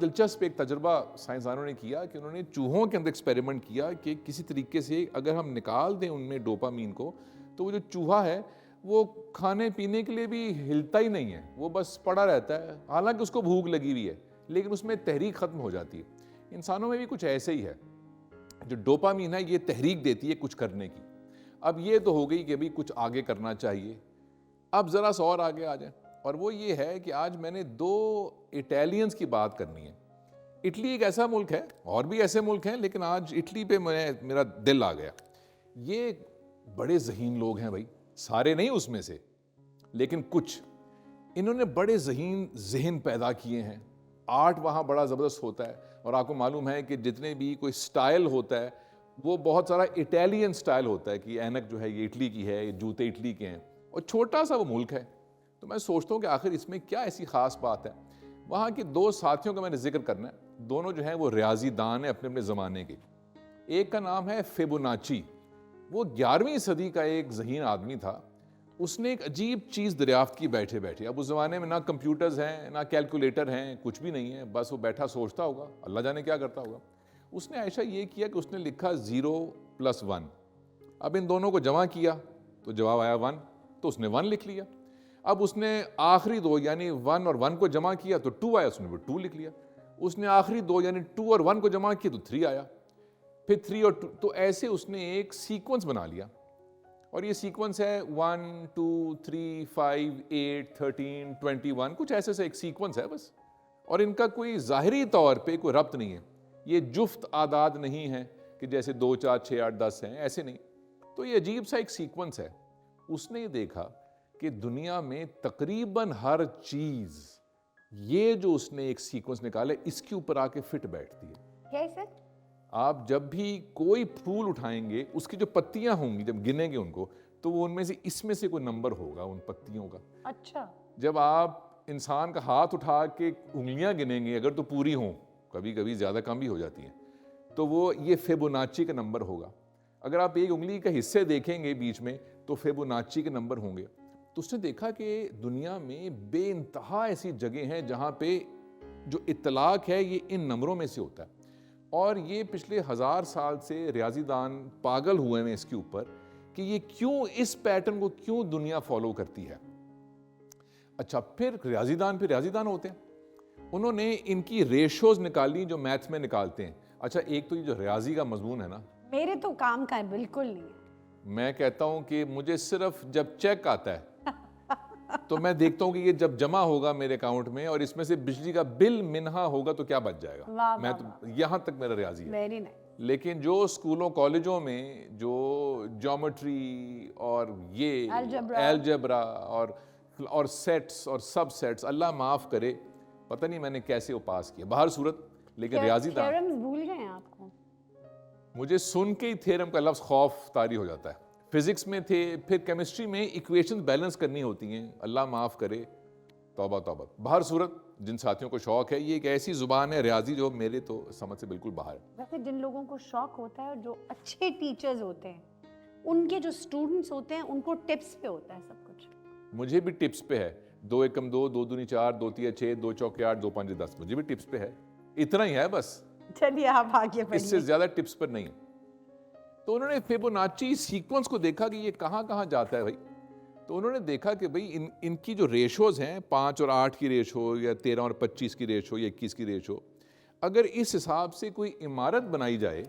دلچسپ ایک تجربہ سائنسدانوں نے کیا کہ انہوں نے چوہوں کے اندر ایکسپیریمنٹ کیا کہ کسی طریقے سے اگر ہم نکال دیں ان میں ڈوپامین کو تو وہ جو چوہا ہے وہ کھانے پینے کے لیے بھی ہلتا ہی نہیں ہے, وہ بس پڑا رہتا ہے, حالانکہ اس کو بھوک لگی ہوئی ہے لیکن اس میں تحریک ختم ہو جاتی ہے. انسانوں میں بھی کچھ ایسے ہی ہے, جو ڈوپامین ہے یہ تحریک دیتی ہے کچھ کرنے کی. اب یہ تو ہو گئی کہ بھی کچھ آگے کرنا چاہیے. اب ذرا سا اور آگے آ جائیں, اور وہ یہ ہے کہ آج میں نے 2 اٹیلینز کی بات کرنی ہے. اٹلی ایک ایسا ملک ہے, اور بھی ایسے ملک ہیں, لیکن آج اٹلی پہ میرا دل آ گیا. یہ بڑے ذہین لوگ ہیں بھائی, سارے نہیں اس میں سے, لیکن کچھ انہوں نے بڑے ذہن پیدا کیے ہیں. آرٹ وہاں بڑا زبردست ہوتا ہے, اور آپ کو معلوم ہے کہ جتنے بھی کوئی سٹائل ہوتا ہے وہ بہت سارا اٹیلین سٹائل ہوتا ہے, کہ اینک جو ہے یہ اٹلی کی ہے, یہ جوتے اٹلی کے ہیں, اور چھوٹا سا وہ ملک ہے. تو میں سوچتا ہوں کہ آخر اس میں کیا ایسی خاص بات ہے. وہاں کے 2 ساتھیوں کا میں نے ذکر کرنا ہے. دونوں جو ہیں وہ ریاضی دان ہیں اپنے اپنے زمانے کے. ایک کا نام ہے فیبوناچی. وہ 11ویں صدی کا ایک ذہین آدمی تھا. اس نے ایک عجیب چیز دریافت کی بیٹھے بیٹھے. اب اس زمانے میں نہ کمپیوٹرز ہیں نہ کیلکولیٹر ہیں, کچھ بھی نہیں ہے, بس وہ بیٹھا سوچتا ہوگا, اللہ جانے کیا کرتا ہوگا. اس نے ایسا یہ کیا کہ اس نے لکھا 0 + 1. اب ان دونوں کو جمع کیا تو جواب آیا 1, تو اس نے 1 لکھ لیا. اب اس نے آخری 2 یعنی 1 اور 1 کو جمع کیا تو 2 آیا, اس نے وہ 2 لکھ لیا. اس نے آخری 2 یعنی 2 اور 1 کو جمع کیا تو 3 آیا, پھر 3 اور 2. تو ایسے اس نے ایک سیکوینس بنا لیا, اور یہ سیکوینس ہے 1 2 3 5 8 13 21, کچھ ایسے سے ایک سیکوینس ہے بس. اور ان کا کوئی ظاہری طور پہ کوئی ربط نہیں ہے. یہ جفت اعداد نہیں ہے کہ جیسے 2 4 6 8 10 ہیں, ایسے نہیں. تو یہ عجیب سا ایک سیکوینس ہے. اس نے یہ دیکھا کہ دنیا میں تقریباً ہر چیز یہ جو اس نے ایک سیکوینس نکالا اس کے اوپر آ کے فٹ بیٹھتی ہے. کیسے؟ آپ جب بھی کوئی پھول اٹھائیں گے, اس کی جو پتیاں ہوں گی جب گنیں گے ان کو, تو وہ ان میں سے اس میں سے کوئی نمبر ہوگا ان پتیوں کا. اچھا. جب آپ انسان کا ہاتھ اٹھا کے انگلیاں گنیں گے, اگر تو پوری ہوں, کبھی کبھی زیادہ کم بھی ہو جاتی ہیں, تو وہ یہ فیبوناچی کا نمبر ہوگا. اگر آپ ایک انگلی کا حصے دیکھیں گے بیچ میں تو فیبوناچی کے نمبر ہوں گے. تو اس نے دیکھا کہ دنیا میں بے انتہا ایسی جگہ ہیں جہاں پہ جو اطلاق ہے یہ ان نمبروں میں سے ہوتا ہے. اور یہ پچھلے 1000 سال سے ریاضی دان پاگل ہوئے ہیں اس کے اوپر کہ یہ کیوں اس پیٹرن کو کیوں دنیا فالو کرتی ہے. اچھا, پھر ریاضی دان ہوتے ہیں, انہوں نے ان کی ریشوز نکالی جو میتھ میں نکالتے ہیں. اچھا, ایک تو یہ جو ریاضی کا مضمون ہے نا, میرے تو کام کا بالکل نہیں ہے. میں کہتا ہوں کہ مجھے صرف جب چیک آتا ہے تو میں دیکھتا ہوں کہ یہ جب جمع ہوگا میرے اکاؤنٹ میں اور اس میں سے بجلی کا بل منہا ہوگا تو کیا بچ جائے گا. میں تو یہاں تک میرا ریاضی ہے. Very nice. لیکن جو اسکولوں کالجوں میں جو جیومیٹری اور یہ الجبرا اور سیٹس اور سب سیٹس, اللہ معاف کرے, پتہ نہیں میں نے کیسے وہ پاس کیا. باہر صورت لیکن ریاضی دان تھیورمز بھول گئے ہیں آپ کو. مجھے سن کے ہی تھیورم کا لفظ خوف طاری ہو جاتا ہے. فزکس میں تھے, پھر کیمسٹری میں ایکویشن بیلنس کرنی ہوتی ہیں, اللہ معاف کرے, توبہ توبہ. باہر صورت جن ساتھیوں کو شوق ہے, یہ ایک ایسی زبان ہے ریاضی جو میرے تو سمجھ سے بالکل باہر ہے. ویسے جن لوگوں کو شوق ہوتا ہے اور جو اچھے ٹیچرز ہوتے ہیں, ان کے جو اسٹوڈنٹس ہوتے ہیں ان کو ٹپس پہ ہوتا ہے سب کچھ. مجھے بھی ٹپس پہ ہے. 2 × 2 2 × 4 2 × 6 2 × 8 2 × 5 10, مجھے بھی ٹپس پہ ہے. اتنا ہی ہے بس, چلیے آپ آگے بڑھیے. اس سے زیادہ ٹپس پر نہیں ہے. تو انہوں نے فیبوناچی سیکوینس کو دیکھا کہ یہ کہاں کہاں جاتا ہے بھائی. تو انہوں نے دیکھا کہ بھائی ان کی جو ریشوز ہیں 5 اور 8 کی ریشو, یا 13 اور 25 کی ریشو, یا 21 کی ریشو, اگر اس حساب سے کوئی عمارت بنائی جائے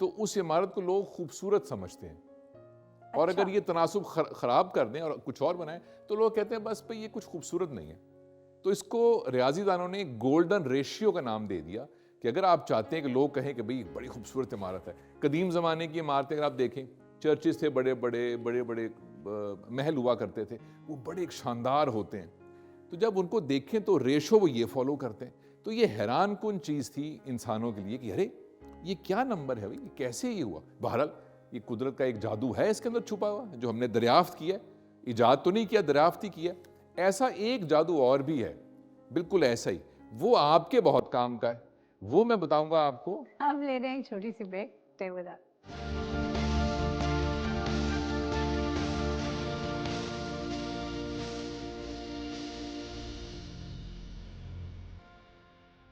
تو اس عمارت کو لوگ خوبصورت سمجھتے ہیں. اور اگر یہ تناسب خراب کر دیں اور کچھ اور بنائیں تو لوگ کہتے ہیں بس بھئی یہ کچھ خوبصورت نہیں ہے. تو اس کو ریاضی دانوں نے گولڈن ریشیو کا نام دے دیا کہ اگر آپ چاہتے ہیں کہ لوگ کہیں کہ بھئی بڑی خوبصورت عمارت ہے. قدیم زمانے کی عمارتیں اگر آپ دیکھیں, چرچز تھے, بڑے بڑے محل ہوا کرتے تھے, وہ بڑے شاندار ہوتے ہیں. تو جب ان کو دیکھیں تو ریشو وہ یہ فالو کرتے ہیں. تو یہ حیران کن چیز تھی انسانوں کے لیے کہ ارے یہ کیا نمبر ہے بھئی, کیسے یہ ہوا. بہرحال یہ قدرت کا ایک جادو ہے اس کے اندر چھپا ہوا, جو ہم نے دریافت کیا, ایجاد تو نہیں کیا, دریافت ہی کیا. ایسا ایک جادو اور بھی ہے, بالکل ایسا ہی, وہ آپ کے بہت کام کا ہے, وہ میں بتاؤں گا آپ کو. ہم لے رہے ہیں ایک چھوٹی سی بریک. Stay with us.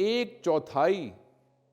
1/4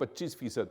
25%,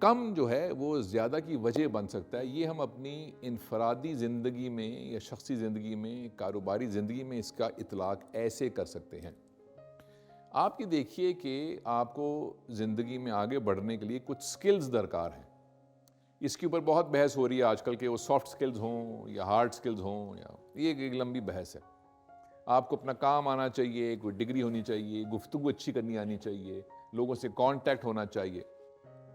کم جو ہے وہ زیادہ کی وجہ بن سکتا ہے. یہ ہم اپنی انفرادی زندگی میں یا شخصی زندگی میں, کاروباری زندگی میں اس کا اطلاق ایسے کر سکتے ہیں. آپ یہ دیکھیے کہ آپ کو زندگی میں آگے بڑھنے کے لیے کچھ سکلز درکار ہیں. اس کے اوپر بہت بحث ہو رہی ہے آج کل کہ وہ سافٹ سکلز ہوں یا ہارڈ سکلز ہوں, یا یہ ایک لمبی بحث ہے. آپ کو اپنا کام آنا چاہیے, کوئی ڈگری ہونی چاہیے, گفتگو اچھی کرنی آنی چاہیے, لوگوں سے کانٹیکٹ ہونا چاہیے.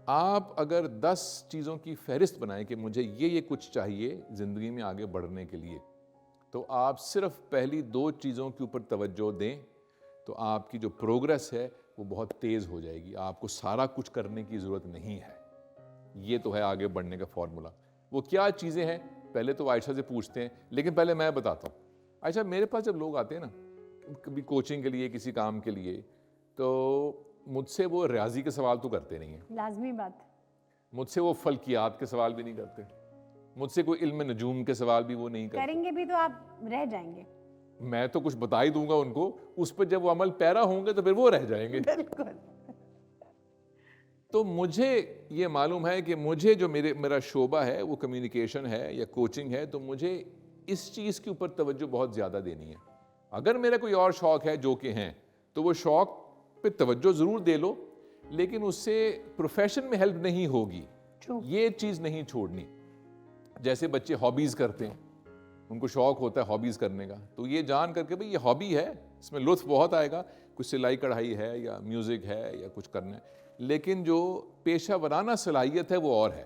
آپ اگر 10 چیزوں کی فہرست بنائیں کہ مجھے یہ کچھ چاہیے زندگی میں آگے بڑھنے کے لیے, تو آپ صرف پہلی 2 چیزوں کے اوپر توجہ دیں تو آپ کی جو پروگرس ہے وہ بہت تیز ہو جائے گی. آپ کو سارا کچھ کرنے کی ضرورت نہیں ہے. یہ تو ہے آگے بڑھنے کا فارمولا. وہ کیا چیزیں ہیں پہلے تو عائشہ سے پوچھتے ہیں, لیکن پہلے میں بتاتا ہوں. عائشہ, میرے پاس جب لوگ آتے ہیں نا کبھی کوچنگ کے لیے, کسی کام کے لیے, تو مجھ سے وہ ریاضی کے سوال تو کرتے نہیں ہیں, لازمی بات. مجھ سے وہ فلکیات کے سوال بھی نہیں کرتے, مجھ سے کوئی علم نجوم کے سوال بھی وہ نہیں کرتے. کریں گے بھی تو آپ رہ جائیں گے. میں تو کچھ بتا ہی دوں گا ان کو, اس پہ جب وہ عمل پیرا ہوں گے تو پھر وہ رہ جائیں گے. بالکل. تو مجھے یہ معلوم ہے کہ مجھے جو میرا شعبہ ہے وہ کمیونیکیشن ہے یا کوچنگ ہے, تو مجھے اس چیز کے اوپر توجہ بہت زیادہ دینی ہے. اگر میرا کوئی اور شوق ہے جو کہ ہیں, تو وہ شوق پہ توجہ ضرور دے لو, لیکن اس سے پروفیشن میں ہیلپ نہیں ہوگی. یہ چیز نہیں چھوڑنی. جیسے بچے ہابیز کرتے ہیں, ان کو شوق ہوتا ہے ہابیز کرنے کا, تو یہ جان کر کے بھئی یہ ہابی ہے, اس میں لطف بہت آئے گا, کچھ سلائی کڑھائی ہے یا میوزک ہے یا کچھ کرنا ہے, لیکن جو پیشہ ورانہ صلاحیت ہے وہ اور ہے,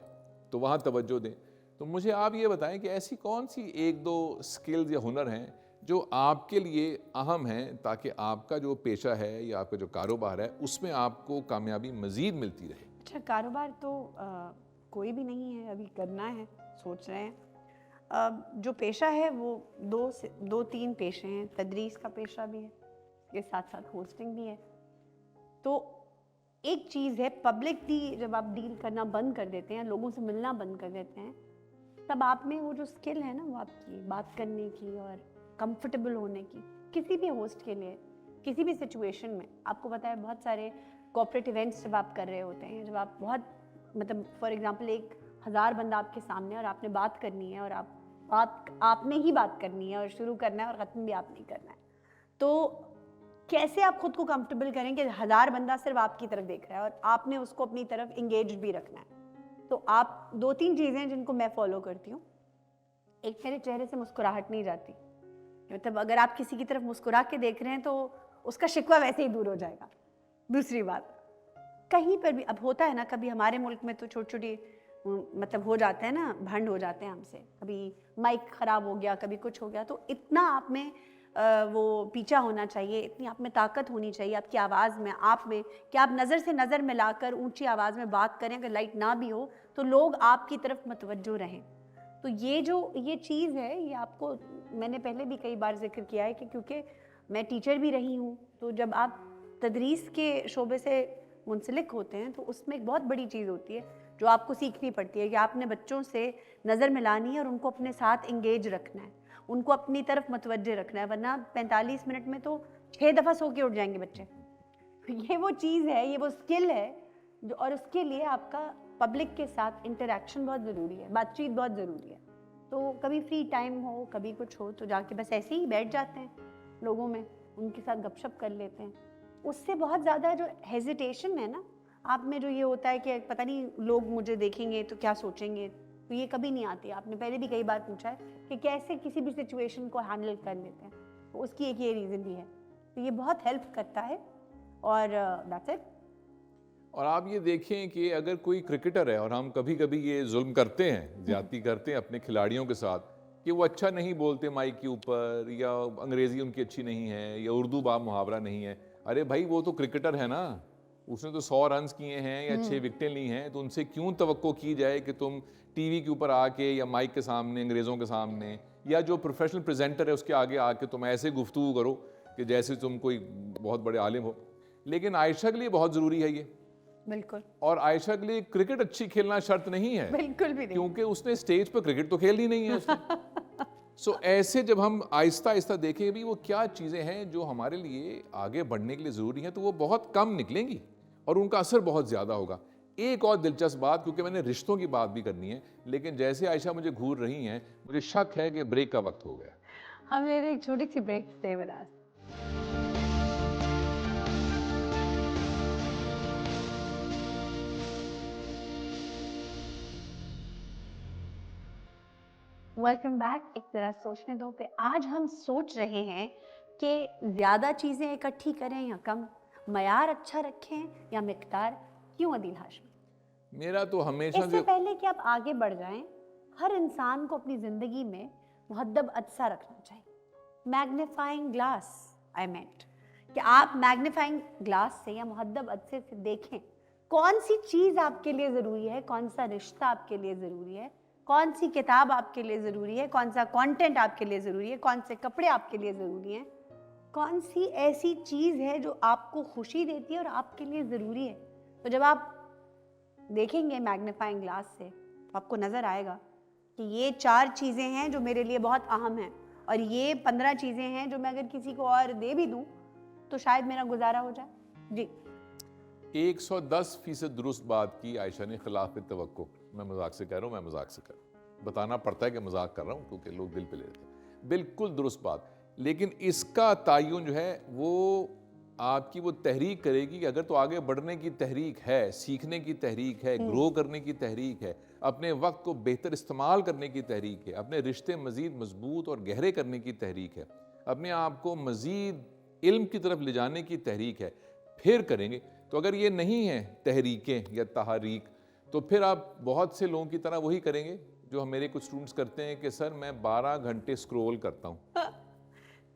تو وہاں توجہ دیں. تو مجھے آپ یہ بتائیں کہ ایسی کون سی 1-2 سکلز یا ہنر ہیں جو آپ کے لیے اہم ہیں, تاکہ آپ کا جو پیشہ ہے یا آپ کا جو کاروبار ہے اس میں آپ کو کامیابی مزید ملتی رہے. اچھا, کاروبار تو کوئی بھی نہیں ہے, ابھی کرنا ہے, سوچ رہے ہیں. جو پیشہ ہے وہ 2-3 پیشے ہیں. تدریس کا پیشہ بھی ہے, کے ساتھ ساتھ ہوسٹنگ بھی ہے. تو ایک چیز ہے, پبلکلی جب آپ ڈیل کرنا بند کر دیتے ہیں, لوگوں سے ملنا بند کر دیتے ہیں, تب آپ میں وہ جو سکل ہے نا, وہ آپ کی بات کرنے کی اور کمفرٹیبل ہونے کی, کسی بھی ہوسٹ کے لیے, کسی بھی سچویشن میں. آپ کو پتہ ہے بہت سارے کارپوریٹ ایونٹس جب آپ کر رہے ہوتے ہیں, جب آپ بہت مطلب فار ایگزامپل 1000 بندہ آپ کے سامنے اور آپ نے بات کرنی ہے, اور آپ نے ہی بات کرنی ہے اور شروع کرنا ہے اور ختم بھی آپ نے کرنا ہے, تو کیسے آپ خود کو کمفرٹیبل کریں کہ 1000 بندہ صرف آپ کی طرف دیکھ رہا ہے اور آپ نے اس کو اپنی طرف انگیج بھی رکھنا ہے. تو آپ 2-3 چیزیں جن کو میں فالو کرتی ہوں. ایک, میرے چہرے سے مسکراہٹ نہیں جاتی. مطلب اگر آپ کسی کی طرف مسکرا کے دیکھ رہے ہیں تو اس کا شکوہ ویسے ہی دور ہو جائے گا. دوسری بات, کہیں پر بھی اب ہوتا ہے نا, کبھی ہمارے ملک میں تو چھوٹی چھوٹی مطلب ہو جاتے ہیں نا, بھنڈ ہو جاتے ہیں ہم سے, کبھی مائک خراب ہو گیا, کبھی کچھ ہو گیا, تو اتنا آپ میں وہ پیچھا ہونا چاہیے, اتنی آپ میں طاقت ہونی چاہیے آپ کی آواز میں, آپ میں, کہ آپ نظر سے نظر ملا کر اونچی آواز میں بات کریں. اگر لائٹ نہ بھی ہو تو لوگ آپ کی طرف متوجہ رہیں. تو یہ چیز ہے, یہ آپ کو میں نے پہلے بھی کئی بار ذکر کیا ہے کہ کیونکہ میں ٹیچر بھی رہی ہوں, تو جب آپ تدریس کے شعبے سے منسلک ہوتے ہیں تو اس میں ایک بہت بڑی چیز ہوتی ہے جو آپ کو سیکھنی پڑتی ہے, کہ آپ نے بچوں سے نظر ملانی ہے اور ان کو اپنے ساتھ انگیج رکھنا ہے, ان کو اپنی طرف متوجہ رکھنا ہے, ورنہ 45 منٹ میں تو 6 دفعہ سو کے اٹھ جائیں گے بچے. یہ وہ چیز ہے, یہ وہ اسکل ہے جو, اور اس کے لیے آپ کا پبلک کے ساتھ انٹریکشن بہت ضروری ہے, بات چیت بہت ضروری ہے. تو کبھی فری ٹائم ہو, کبھی کچھ ہو, تو جا کے بس ایسے ہی بیٹھ جاتے ہیں لوگوں میں, ان کے ساتھ گپ شپ کر لیتے ہیں. اس سے بہت زیادہ جو ہیزیٹیشن ہے نا آپ میں, جو یہ ہوتا ہے کہ پتہ نہیں لوگ مجھے دیکھیں گے تو کیا سوچیں گے, تو یہ کبھی نہیں آتی. آپ نے پہلے بھی کئی بار پوچھا ہے کہ کیسے کسی بھی سچویشن کو ہینڈل کر لیتے ہیں, تو اس کی ایک یہ ریزن بھی ہے. تو یہ بہت ہیلپ کرتا ہے, اور دیٹس اٹ. اور آپ یہ دیکھیں کہ اگر کوئی کرکٹر ہے, اور ہم کبھی کبھی یہ ظلم کرتے ہیں, زیادتی کرتے ہیں اپنے کھلاڑیوں کے ساتھ, کہ وہ اچھا نہیں بولتے مائک کے اوپر, یا انگریزی ان کی اچھی نہیں ہے, یا اردو باب محاورہ نہیں ہے. ارے بھائی, وہ تو کرکٹر ہے نا, اس نے تو 100 رنز کیے ہیں یا 6 وکٹیں لی ہیں, تو ان سے کیوں توقع کی جائے کہ تم ٹی وی کے اوپر آ کے یا مائک کے سامنے, انگریزوں کے سامنے, یا جو پروفیشنل پریزنٹر ہے اس کے آگے آ کے تم ایسے گفتگو کرو کہ جیسے تم کوئی بہت بڑے عالم ہو. لیکن عائشہ کے لیے بہت ضروری ہے یہ. بالکل. اور عائشہ کے لیے کرکٹ اچھی کھیلنا شرط نہیں ہے, بالکل بھی نہیں, کیونکہ اس نے اسٹیج پہ کرکٹ تو کھیلنی نہیں ہے اس نے. سو ایسے جب ہم آہستہ آہستہ دیکھیں بھی وہ کیا چیزیں ہیں جو ہمارے لیے آگے بڑھنے کے لیے ضروری ہیں, تو وہ بہت کم نکلیں گی اور ان کا اثر بہت زیادہ ہوگا. ایک اور دلچسپ بات, کیونکہ میں نے رشتوں کی بات بھی کرنی ہے, لیکن جیسے عائشہ مجھے گھور رہی ہیں مجھے شک ہے کہ بریک کا وقت ہو گیا. ہم نے ایک چھوٹی سی break stay with us. Welcome back. ایک ذرا سوچنے دو پہ آج ہم سوچ رہے ہیں کہ زیادہ چیزیں اکٹھی کریں یا کم, معیار اچھا رکھیں یا مقدار. کیوں عدیل ہاشمی؟ میرا تو ہمیشہ اس سے پہلے کہ آپ آگے بڑھ جائیں, ہر انسان کو اپنی زندگی میں مہذب عدسہ رکھنا چاہیے. میگنیفائنگ گلاس آئی مینٹ, کہ آپ میگنیفائنگ گلاس سے یا مہذب عدسے سے دیکھیں کون سی چیز آپ کے لیے ضروری ہے, کون سا رشتہ آپ کے لیے ضروری ہے, کون سی کتاب آپ کے لیے ضروری ہے, کون سا کانٹینٹ آپ کے لیے ضروری ہے, کون سے کپڑے آپ کے لیے ضروری ہیں, کون سی ایسی چیز ہے جو آپ کو خوشی دیتی ہے اور آپ کے لیے ضروری ہے. تو جب آپ دیکھیں گے میگنیفائنگ گلاس سے تو آپ کو نظر آئے گا کہ یہ 4 چیزیں ہیں جو میرے لیے بہت اہم ہیں, اور یہ 15 چیزیں ہیں جو میں اگر کسی کو اور دے بھی دوں تو شاید میرا گزارا ہو جائے. جی 110% درست بات کی عائشہ نے, خلاف توقع. میں مذاق سے کہہ رہا ہوں, میں مذاق سے کر رہا ہوں, بتانا پڑتا ہے کہ مذاق کر رہا ہوں کیونکہ لوگ دل پہ لے لیتے ہیں. بالکل درست بات, لیکن اس کا تعین جو ہے وہ آپ کی وہ تحریک کرے گی کہ اگر تو آگے بڑھنے کی تحریک ہے, سیکھنے کی تحریک ہے, گرو کرنے کی تحریک ہے, اپنے وقت کو بہتر استعمال کرنے کی تحریک ہے, اپنے رشتے مزید مضبوط اور گہرے کرنے کی تحریک ہے, اپنے آپ کو مزید علم کی طرف لے جانے کی تحریک ہے, پھر کریں گے. تو اگر یہ نہیں ہے تحریکیں یا تحریک, تو پھر آپ بہت سے لوگوں کی طرح وہی کریں گے جو ہم میرے کچھ اسٹوڈنٹس کرتے ہیں کہ سر میں 12 گھنٹے اسکرول کرتا ہوں.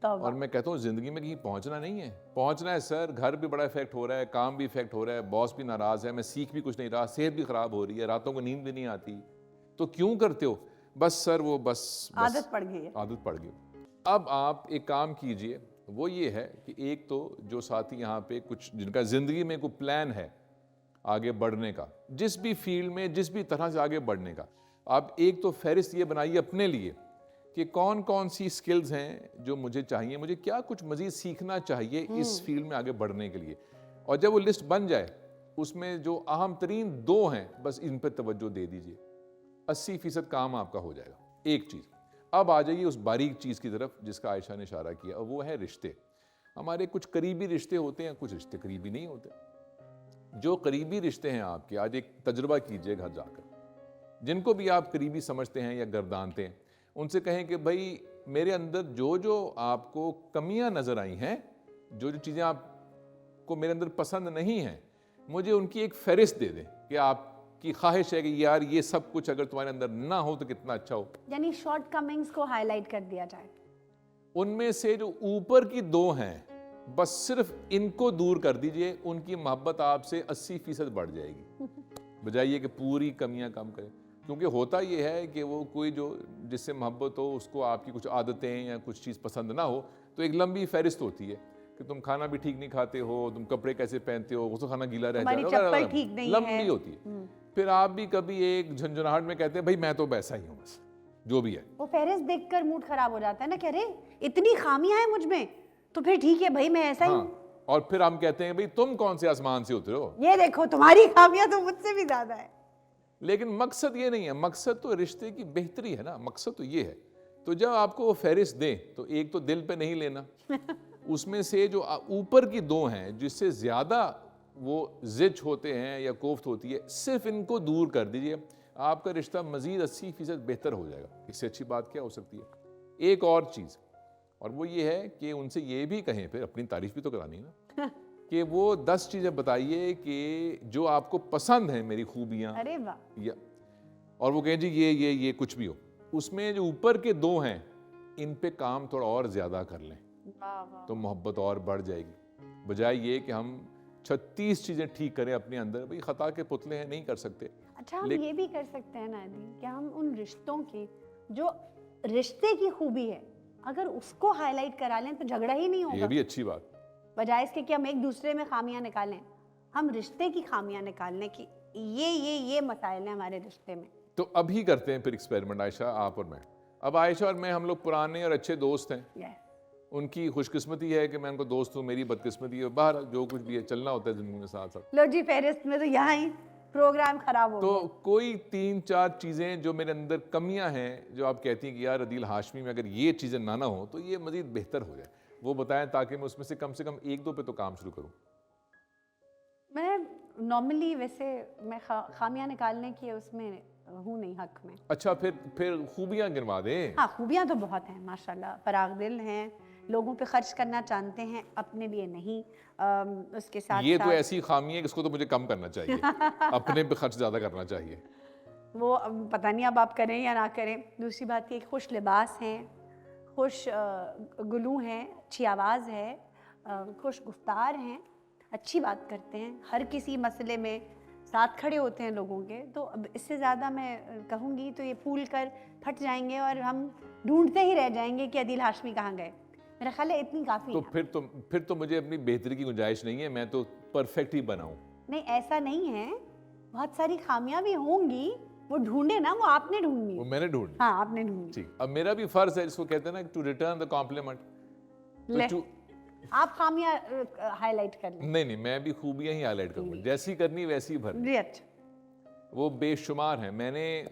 اور میں کہتا ہوں زندگی میں کہیں پہنچنا نہیں ہے. پہنچنا ہے سر, گھر بھی بڑا افیکٹ ہو رہا ہے, کام بھی افیکٹ ہو رہا ہے, باس بھی ناراض ہے, میں سیکھ بھی کچھ نہیں رہا, صحت بھی خراب ہو رہی ہے, راتوں کو نیند بھی نہیں آتی. تو کیوں کرتے ہو؟ بس سر وہ بس عادت پڑ گئی ہے. عادت پڑ گئی. اب آپ ایک کام کیجئے, وہ یہ ہے کہ ایک تو جو ساتھی یہاں پہ کچھ جن کا زندگی میں کوئی پلان ہے آگے بڑھنے کا, جس بھی فیلڈ میں جس بھی طرح سے آگے بڑھنے کا, آپ ایک تو فہرست یہ بنائیے اپنے لیے کہ کون کون سی سکلز ہیں جو مجھے چاہیے, مجھے کیا کچھ مزید سیکھنا چاہیے اس فیلڈ میں آگے بڑھنے کے لیے. اور جب وہ لسٹ بن جائے اس میں جو اہم ترین 2 ہیں بس ان پہ توجہ دے دیجئے, 80% کام آپ کا ہو جائے گا. ایک چیز. اب آ جائیے اس باریک چیز کی طرف جس کا عائشہ نے اشارہ کیا, اور وہ ہے رشتے. ہمارے کچھ قریبی رشتے ہوتے ہیں, کچھ رشتے قریبی نہیں ہوتے. جو قریبی رشتے ہیں آپ کے, آج ایک تجربہ کیجئے گھر جا کر, جن کو بھی آپ قریبی سمجھتے ہیں یا گردانتے ہیں, ان سے کہیں کہ بھائی میرے اندر جو جو آپ کو کمیاں نظر آئی ہیں, جو جو چیزیں آپ کو میرے اندر پسند نہیں ہیں, مجھے ان کی ایک فہرست دے دیں کہ آپ کی خواہش ہے کہ یار یہ سب کچھ اگر تمہارے اندر نہ ہو تو کتنا اچھا ہو. یعنی شارٹ کمنگز کو ہائی لائٹ کر دیا جائے. ان میں سے جو اوپر کی 2 ہیں بس صرف ان کو دور کر دیجئے, ان کی محبت آپ سے 80% بڑھ جائے گی, بجائیے کہ پوری کمیاں کم کریں. کیونکہ ہوتا یہ ہے کہ وہ کوئی جو جس سے محبت ہو اس کو آپ کی کچھ عادتیں یا کچھ چیز پسند نہ ہو, تو ایک لمبی فہرست ہوتی ہے کہ تم کھانا بھی ٹھیک نہیں کھاتے ہو, تم کپڑے کیسے پہنتے ہو, غسل خانہ گیلا رہ جاتا ہے, لمبی ہوتی ہے. پھر آپ بھی کبھی ایک جھنجھناہٹ میں کہتے ہیں بھائی میں تو ویسا ہی ہوں, بس جو بھی ہے. وہ فہرست دیکھ کر موڈ خراب ہو جاتا ہے نا, کہ ارے اتنی خامیاں ہیں مجھ میں, تو پھر ٹھیک ہے بھائی میں ایسا ہی ہوں. اور پھر ہم کہتے ہیں بھائی تم کون سے آسمان سے اترے ہو, یہ دیکھو تمہاری خامیاں تو مجھ سے بھی زیادہ ہے. لیکن مقصد یہ نہیں ہے, مقصد تو رشتے کی بہتری ہے نا, مقصد تو یہ ہے. تو جب آپ کو وہ فہرست دیں تو ایک تو دل پہ نہیں لینا, اس میں سے جو اوپر کی 2 ہیں جس سے زیادہ وہ زچ ہوتے ہیں یا کوفت ہوتی ہے, صرف ان کو دور کر دیجئے, آپ کا رشتہ مزید 80% بہتر ہو جائے گا. اس سے اچھی بات کیا ہو سکتی ہے. ایک اور چیز, اور وہ یہ ہے کہ ان سے یہ بھی کہیں, پھر اپنی تعریف بھی تو کرانی ہے نا, کہ وہ 10 چیزیں بتائیے کہ جو آپ کو پسند ہیں میری خوبیاں, ارے واہ, اور وہ کہیں جی یہ کچھ بھی ہو. اس میں جو اوپر کے 2 ہیں ان پہ کام تھوڑا اور زیادہ کر لیں تو محبت اور بڑھ جائے گی, بجائے یہ کہ ہم 36 چیزیں ٹھیک کریں اپنے اندر. بھئی خطا کے پتلے ہیں, نہیں کر سکتے. اچھا ہم یہ بھی کر سکتے ہیں نا عدیل, کہ ہم ان رشتوں کی جو رشتے کی خوبی ہے اگر اس کو ہائی لائٹ کرا لیں تو جھگڑا ہی نہیں ہوگا. یہ بھی اچھی بات. بجائے اس کے کہ ہم ایک دوسرے میں خامیاں نکالیں, ہم رشتے کی خامیاں نکالنے کی, یہ مسائل ہیں ہمارے رشتے میں. تو ابھی کرتے ہیں پھر ایکسپیریمنٹ عائشہ, آپ اور میں. اب عائشہ اور میں ہم لوگ پرانے اور اچھے دوست ہیں. ان کی خوش قسمتی ہے کہ میں ان کو دوست ہوں, میری بدقسمتی ہے, باہر جو کچھ بھی ہے چلنا ہوتا ہے زندگی میں ساتھ ساتھ. لو جی فہرست میں تو یہاں ہی پروگرام خراب ہو تو گیا. کوئی 3-4 چیزیں جو میرے اندر کمیاں ہیں جو آپ کہتی ہیں کہ یار عدیل ہاشمی میں اگر یہ چیزیں نہ ہوں تو یہ مزید بہتر ہو جائے، وہ بتائیں تاکہ میں اس میں سے کم 1-2 پہ تو کام شروع کروں. میں نارملی ویسے میں خامیاں نکالنے کی اس میں ہوں نہیں حق میں. اچھا پھر خوبیاں گنوا دیں. ہاں خوبیاں تو بہت ہیں ماشاءاللہ، فراغ دل ہیں، لوگوں پہ خرچ کرنا جانتے ہیں، اپنے لیے نہیں. اس کے ساتھ یہ تو ایسی خامی ہے کہ اس کو تو مجھے کم کرنا چاہیے، اپنے پہ خرچ زیادہ کرنا چاہیے. وہ پتہ نہیں اب آپ کریں یا نہ کریں. دوسری بات یہ کہ خوش لباس ہیں، خوش گلو ہیں، اچھی آواز ہے، خوش گفتار ہیں، اچھی بات کرتے ہیں، ہر کسی مسئلے میں ساتھ کھڑے ہوتے ہیں لوگوں کے. تو اب اس سے زیادہ میں کہوں گی تو یہ پھول کر پھٹ جائیں گے اور ہم ڈھونڈتے ہی رہ جائیں گے کہ عدیل ہاشمی کہاں گئے. میرا خیال ہے اتنی کافی تو ہے. پھر تو مجھے اپنی بہتری کی گنجائش نہیں ہے، میں تو پرفیکٹ ہی بناؤں. نہیں ایسا نہیں ہے، بہت ساری خامیاں بھی ہوں گی، وہ ڈھونڈے نا، وہ آپ نے ڈھونڈنی. وہ میں نے ڈھونڈ. ہاں آپ نے ڈھونڈنی. ٹھیک، اب میرا بھی فرض ہے جس کو کہتے ہیں نا ٹو ریٹرن دا کمپلیمنٹ. لے آپ خامیاں ہائی لائٹ کر لیں. نہیں میں بھی خوبیاں ہی ہائی لائٹ کروں گا، جیسی کرنی ویسی بھر. جی اچھا. وہ بے شمار ہیں. میں نے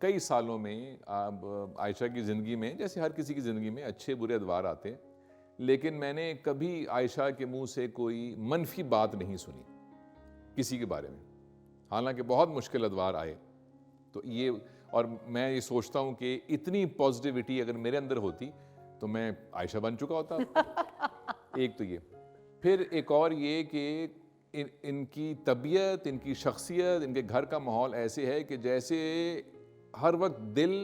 کئی سالوں میں عائشہ کی زندگی میں، جیسے ہر کسی کی زندگی میں اچھے برے ادوار آتے ہیں، لیکن میں نے کبھی عائشہ کے منہ سے کوئی منفی بات نہیں سنی کسی کے بارے میں، حالانکہ بہت مشکل ادوار آئے. تو یہ، اور میں یہ سوچتا ہوں کہ اتنی پازیٹیوٹی اگر میرے اندر ہوتی تو میں عائشہ بن چکا ہوتا. ایک تو یہ، پھر ایک اور یہ کہ ان کی طبیعت، ان کی شخصیت، ان کے گھر کا ماحول ایسے ہے کہ جیسے ہر وقت دل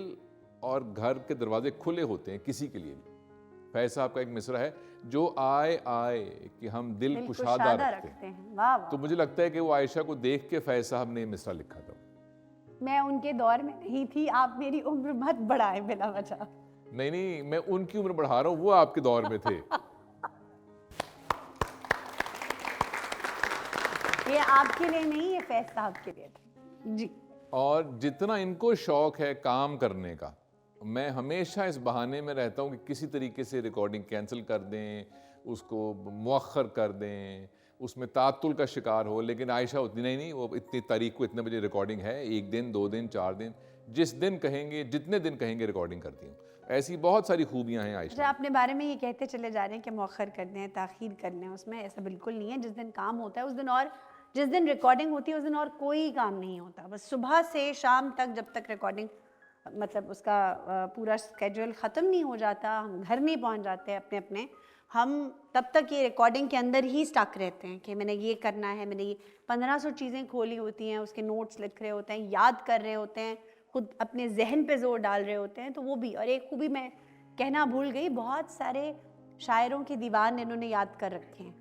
اور گھر کے دروازے کھلے ہوتے ہیں کسی کے لیے بھی. فیض صاحب کا ایک مصرع ہے، جو آئے کہ ہم دل کشادہ رکھتے ہیں. واہ واہ. تو مجھے لگتا ہے کہ وہ عائشہ کو دیکھ کے فیض صاحب نے یہ مصرع لکھا تھا. میں ان کے دور میں نہیں تھی، آپ میری عمر مت بڑھائیں بلا وجہ. نہیں میں ان کی عمر بڑھا رہا ہوں، وہ آپ کے دور میں تھے. یہ آپ کے لیے نہیں، یہ فیض صاحب کے لیے تھے. جی. اور جتنا ان کو شوق ہے کام کرنے کا، میں ہمیشہ اس بہانے میں رہتا ہوں کہ کسی طریقے سے ریکارڈنگ کینسل کر دیں، اس کو مؤخر کر دیں، اس میں تعطل کا شکار ہو. لیکن عائشہ اتنی نہیں، وہ اتنی تاریخ کو اتنے بجے ریکارڈنگ ہے، 1 دن 2 دن 4 دن، جس دن کہیں گے، جتنے دن کہیں گے ریکارڈنگ کرتی ہوں. ایسی بہت ساری خوبیاں ہیں عائشہ. اچھا، اپنے بارے میں یہ کہتے چلے جا رہے ہیں کہ مؤخر کر دیں، تاخیر کر لیں، اس میں ایسا بالکل نہیں ہے. جس دن کام ہوتا ہے اس دن، اور جس دن ریکارڈنگ ہوتی ہے اس دن اور کوئی کام نہیں ہوتا. بس صبح سے شام تک جب تک ریکارڈنگ مطلب اس کا پورا اسکیجول ختم نہیں ہو جاتا، ہم گھر نہیں پہنچ جاتے اپنے، ہم تب تک یہ ریکارڈنگ کے اندر ہی اسٹک رہتے ہیں کہ میں نے یہ کرنا ہے. میں نے یہ 1500 چیزیں کھولی ہوتی ہیں، اس کے نوٹس لکھ رہے ہوتے ہیں، یاد کر رہے ہوتے ہیں، خود اپنے ذہن پہ زور ڈال رہے ہوتے ہیں. تو وہ بھی، اور ایک خوبی میں کہنا بھول گئی، بہت سارے شاعروں کے دیوان انہوں نے یاد کر رکھے ہیں.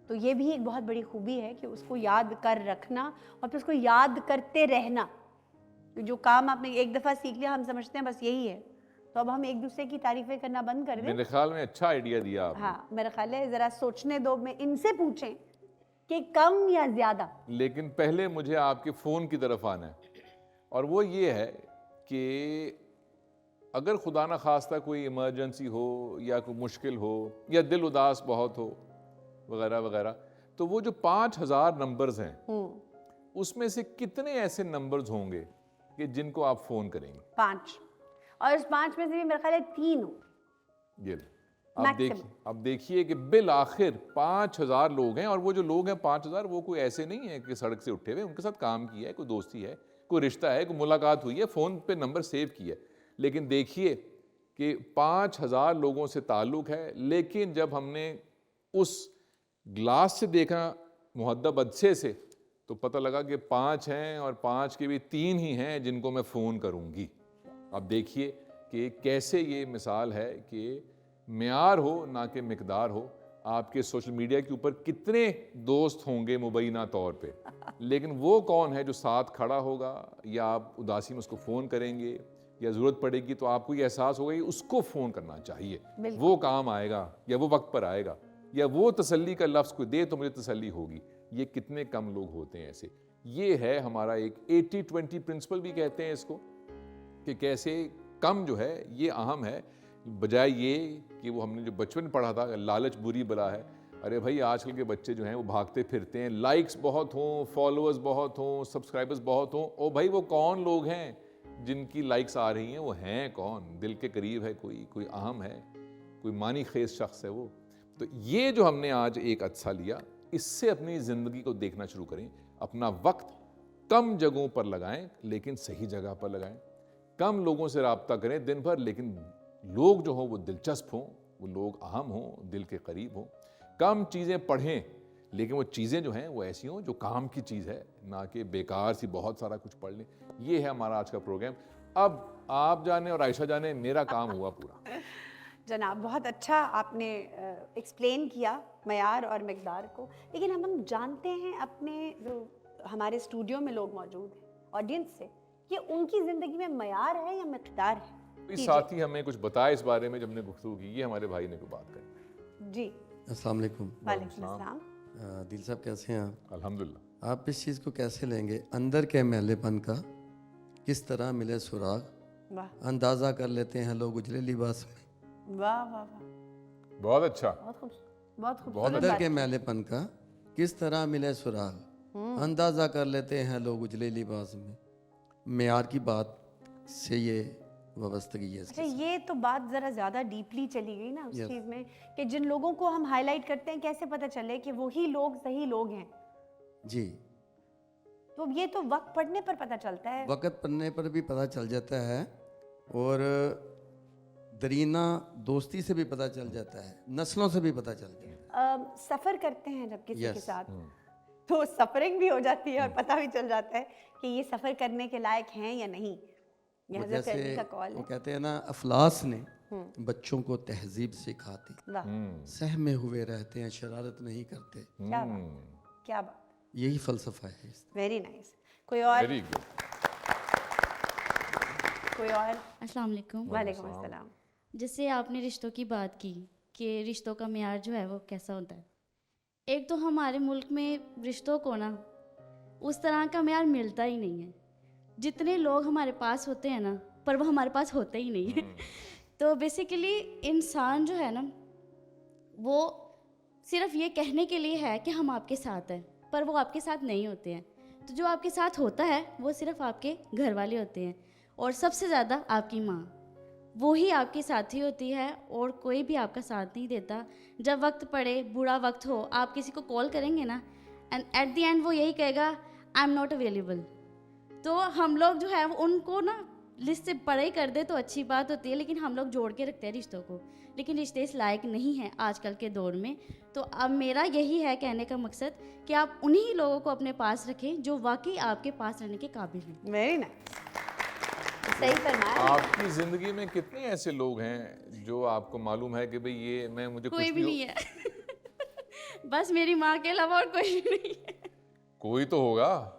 تو یہ بھی ایک بہت بڑی خوبی ہے کہ اس کو یاد کر رکھنا اور پھر اس کو یاد کرتے رہنا. جو کام آپ نے ایک دفعہ سیکھ لیا، ہم سمجھتے ہیں بس یہی ہے، تو اب ہم ایک دوسرے کی تعریفیں کرنا بند کر دیں. میرے خیال میں اچھا آئیڈیا دیا آپ نے. ہاں میرا خیال ہے ذرا سوچنے دو، میں ان سے پوچھیں کہ کم یا زیادہ. لیکن پہلے مجھے آپ کے فون کی طرف آنا ہے، اور وہ یہ ہے کہ اگر خدا نہ خواستہ کوئی ایمرجنسی ہو یا کوئی مشکل ہو یا دل اداس بہت ہو وغیرہ وغیرہ، تو وہ جو 5000 نمبرز ہیں اس میں سے کتنے ایسے نمبرز ہوں گے کہ جن کو آپ فون کریں گے؟ 5، اور اس 5 میں سے بھی میرا خیال ہے 3 ہوں. یہ اب دیکھیے کہ بالآخر 5000 لوگ ہیں، اور وہ جو لوگ ہیں 5000 وہ کوئی ایسے نہیں ہیں کہ سڑک سے اٹھے ہوئے، ان کے ساتھ کام کیا ہے، کوئی دوستی ہے، کوئی رشتہ ہے، کوئی ملاقات ہوئی ہے، فون پہ نمبر سیو کیا ہے. لیکن دیکھیے کہ 5000 لوگوں سے تعلق ہے، لیکن جب ہم نے اس گلاس سے دیکھا مہذب عدسے سے تو پتہ لگا کہ 5 ہیں، اور 5 کے بھی 3 ہی ہیں جن کو میں فون کروں گی. اب دیکھیے کہ کیسے یہ مثال ہے کہ معیار ہو نہ کہ مقدار ہو. آپ کے سوشل میڈیا کے اوپر کتنے دوست ہوں گے مبینہ طور پہ، لیکن وہ کون ہے جو ساتھ کھڑا ہوگا، یا آپ اداسی میں اس کو فون کریں گے، یا ضرورت پڑے گی تو آپ کو یہ احساس ہوگا کہ اس کو فون کرنا چاہیے، وہ کام آئے گا یا وہ وقت پر آئے گا، یا وہ تسلی کا لفظ کوئی دے تو مجھے تسلی ہوگی. یہ کتنے کم لوگ ہوتے ہیں ایسے. یہ ہے ہمارا ایک 80-20 پرنسپل بھی کہتے ہیں اس کو، کہ کیسے کم جو ہے یہ اہم ہے، بجائے یہ کہ وہ ہم نے جو بچپن پڑھا تھا لالچ بری بلا ہے. ارے بھائی آج کل کے بچے جو ہیں وہ بھاگتے پھرتے ہیں, لائکس بہت ہوں, فالوورز بہت ہوں, سبسکرائبرز بہت ہوں, او بھائی وہ کون لوگ ہیں جن کی لائکس آ رہی ہیں؟ وہ ہیں کون؟ دل کے قریب ہے کوئی اہم ہے, کوئی معنی خیز شخص ہے وہ. تو یہ جو ہم نے آج ایک عدسہ لیا, اس سے اپنی زندگی کو دیکھنا شروع کریں. اپنا وقت کم جگہوں پر لگائیں لیکن صحیح جگہ پر لگائیں. کم لوگوں سے رابطہ کریں دن بھر, لیکن لوگ جو ہوں وہ دلچسپ ہوں, وہ لوگ اہم ہوں, دل کے قریب ہوں. کم چیزیں پڑھیں لیکن وہ چیزیں جو ہیں وہ ایسی ہوں جو کام کی چیز ہے, نہ کہ بیکار سی بہت سارا کچھ پڑھ لیں. یہ ہے ہمارا آج کا پروگرام. اب آپ جانے اور عائشہ جانے, میرا کام ہوا پورا. جناب بہت اچھا آپ نے ایکسپلین کیا معیار اور مقدار کو. لیکن ہم جانتے ہیں اپنے جو ہمارے اسٹوڈیو میں لوگ موجود ہیں آڈینس سے, کہ ان کی زندگی میں معیار ہے یا مقدار ہے؟ اس ساتھی ہمیں کچھ بتائے اس بارے میں جب نے گفتگو کی. یہ ہمارے بھائی نے کوئی بات کہی. جی السلام علیکم. وعلیکم السلام. دل صاحب کیسے ہیں آپ؟ الحمدللہ. آپ اس چیز کو کیسے لیں گے, اندر کے میلے پن کا کس طرح ملے سراغ, واہ اندازہ کر لیتے ہیں لوگ اجلے لباس میں. واہ واہ واہ, بہت اچھا. بہت خوب. اندر کے میلے پن کا کس طرح ملے سراغ, اندازہ کر لیتے ہیں لوگ اجلے لباس میں. معیار کی بات سے یہ وابستگی ہے. اچھا, یہ تو بات ذرا زیادہ ڈیپلی چلی گئی نا اس چیز میں, کہ جن لوگوں کو ہم ہائی لائٹ کرتے ہیں کیسے پتہ چلے کہ وہی لوگ صحیح لوگ ہیں؟ جی, تو یہ تو وقت پڑھنے پر پتہ چلتا ہے. وقت پڑھنے پر بھی پتہ چل جاتا ہے, اور درینہ دوستی سے بھی پتہ چل جاتا ہے, نسلوں سے بھی پتہ چل جاتا ہے. سفر کرتے ہیں جب کسی کے ساتھ تو سفرنگ بھی ہو جاتی ہے اور پتہ بھی چل جاتا ہے کہ یہ سفر کرنے کے لائق ہیں یا نہیں. یہ حضرت علی کا کال ہے. وہ کہتے ہیں نا, افلاس نے بچوں کو تہذیب سکھاتی, سہمے ہوئے رہتے ہیں شرارت نہیں کرتے. کیا بات, کیا بات, یہی فلسفہ ہے. Very nice. کوئی اور؟ Very good. کوئی اور؟ السلام علیکم. وعلیکم السلام. جیسے آپ نے رشتوں کی بات کی کہ رشتوں کا معیار جو ہے وہ کیسا ہوتا ہے, ایک تو ہمارے ملک میں رشتوں کو نا اس طرح کا معیار ملتا ہی نہیں ہے. جتنے لوگ ہمارے پاس ہوتے ہیں نا, پر وہ ہمارے پاس ہوتے ہی نہیں ہیں. تو بیسیکلی انسان جو ہے نا وہ صرف یہ کہنے کے لیے ہے کہ ہم آپ کے ساتھ ہیں, پر وہ آپ کے ساتھ نہیں ہوتے ہیں. تو جو آپ کے ساتھ ہوتا ہے وہ صرف آپ کے گھر والے ہوتے ہیں, اور سب سے زیادہ آپ کی ماں, وہی آپ کی ساتھی ہوتی ہے, اور کوئی بھی آپ کا ساتھ نہیں دیتا. جب وقت پڑے, برا وقت ہو, آپ کسی کو کال کریں گے نا, اینڈ ایٹ دی اینڈ وہ یہی کہے گا آئی ایم ناٹ اویلیبل. تو ہم لوگ جو ہے ان کو نا لسٹ سے پڑے ہی کر دے تو اچھی بات ہوتی ہے, لیکن ہم لوگ جوڑ کے رکھتے ہیں رشتوں کو, لیکن رشتے اس لائق نہیں ہیں آج کل کے دور میں. تو اب میرا یہی ہے کہنے کا مقصد کہ آپ انہی لوگوں کو اپنے پاس رکھیں جو واقعی آپ کے پاس رہنے کے قابل ہیں. ویری نائس, صحیح فرمایا. آپ کی زندگی میں کتنے ایسے لوگ ہیں جو آپ کو معلوم ہے کہ بھئی یہ میں مجھے کوئی کچھ بھی نہیں ہے. بس میری ماں کے علاوہ اور کوئی بھی نہیں ہے. کوئی تو ہوگا.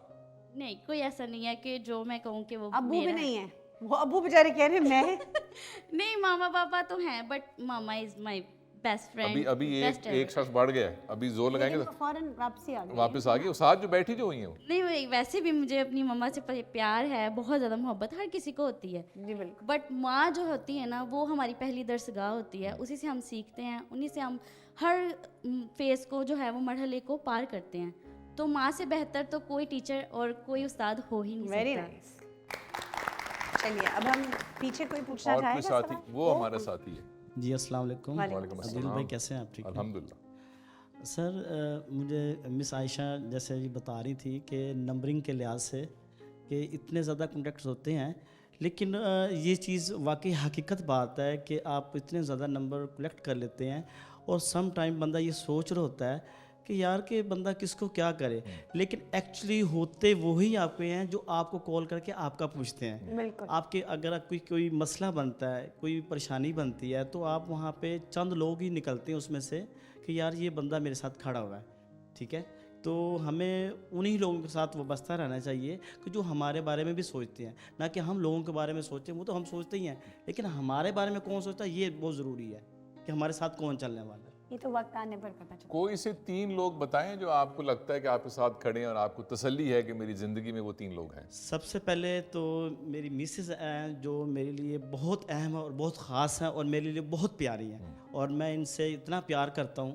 نہیں, کوئی ایسا نہیں ہے کہ جو میں کہوں کہ وہ ابو بھی نہیں ہے, وہ ابو بیچارے کہہ رہے میں نہیں, ماما پاپا تو ہیں, but mama is my best friend. ابھی ایک شخص بڑھ گیا ہے, ابھی زور لگائیں گے تو فوراً واپس آ گئی. ساتھ جو بیٹھی جو ہوئی ہیں وہ نہیں, ویسے بھی مجھے اپنی مما سے پیار ہے, بہت زیادہ محبت ہر کسی کو ہوتی ہے. جی بالکل. بٹ ماں جو ہوتی ہے نا وہ ہماری پہلی درسگاہ ہوتی ہے, اسی سے ہم سیکھتے ہیں, انہی سے ہم ہر فیز کو جو ہے وہ مرحلے کو پار کرتے ہیں. تو ماں سے بہتر تو کوئی ٹیچر اور کوئی استاد ہو ہی نہیں ویری سکتا. نائس. چلیے اب ہم پیچھے کوئی پوچھنا اور چاہے کوئی گا ساتھی, وہ ہمارا ساتھی ہے. جی السلام علیکم. وعلیکم عدیل السلام. بھائی کیسے ہیں آپ؟ ٹھیک ہیں الحمدللہ. سر, مجھے مس عائشہ جیسے یہ بتا رہی تھی کہ نمبرنگ کے لحاظ سے کہ اتنے زیادہ کانٹیکٹس ہوتے ہیں, لیکن یہ چیز واقعی حقیقت بات ہے کہ آپ اتنے زیادہ نمبر کلیکٹ کر لیتے ہیں, اور سم ٹائم بندہ یہ سوچ رہا ہوتا ہے کہ یار کہ بندہ کس کو کیا کرے, لیکن ایکچولی ہوتے وہی آپ کے ہیں جو آپ کو کال کر کے آپ کا پوچھتے ہیں. بالکل. آپ کے اگر کوئی مسئلہ بنتا ہے, کوئی پریشانی بنتی ہے, تو آپ وہاں پہ چند لوگ ہی نکلتے ہیں اس میں سے کہ یار یہ بندہ میرے ساتھ کھڑا ہوا ہے. ٹھیک ہے, تو ہمیں انہی لوگوں کے ساتھ وابستہ رہنا چاہیے کہ جو ہمارے بارے میں بھی سوچتے ہیں, نہ کہ ہم لوگوں کے بارے میں سوچتے ہیں. وہ تو ہم سوچتے ہی ہیں, لیکن ہمارے بارے میں کون سوچتا ہے یہ بہت ضروری ہے کہ ہمارے ساتھ کون چلنے والا ہے. یہ تو وقت آنے پر پتہ چلتا. کوئی سے 3 لوگ بتائیں جو آپ کو لگتا ہے کہ آپ کے ساتھ کھڑے ہیں اور آپ کو تسلی ہے کہ میری زندگی میں وہ 3 لوگ ہیں. سب سے پہلے تو میری مسز ہیں جو میرے لیے بہت اہم اور بہت خاص ہیں اور میرے لیے بہت پیاری ہیں, اور میں ان سے اتنا پیار کرتا ہوں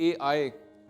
AI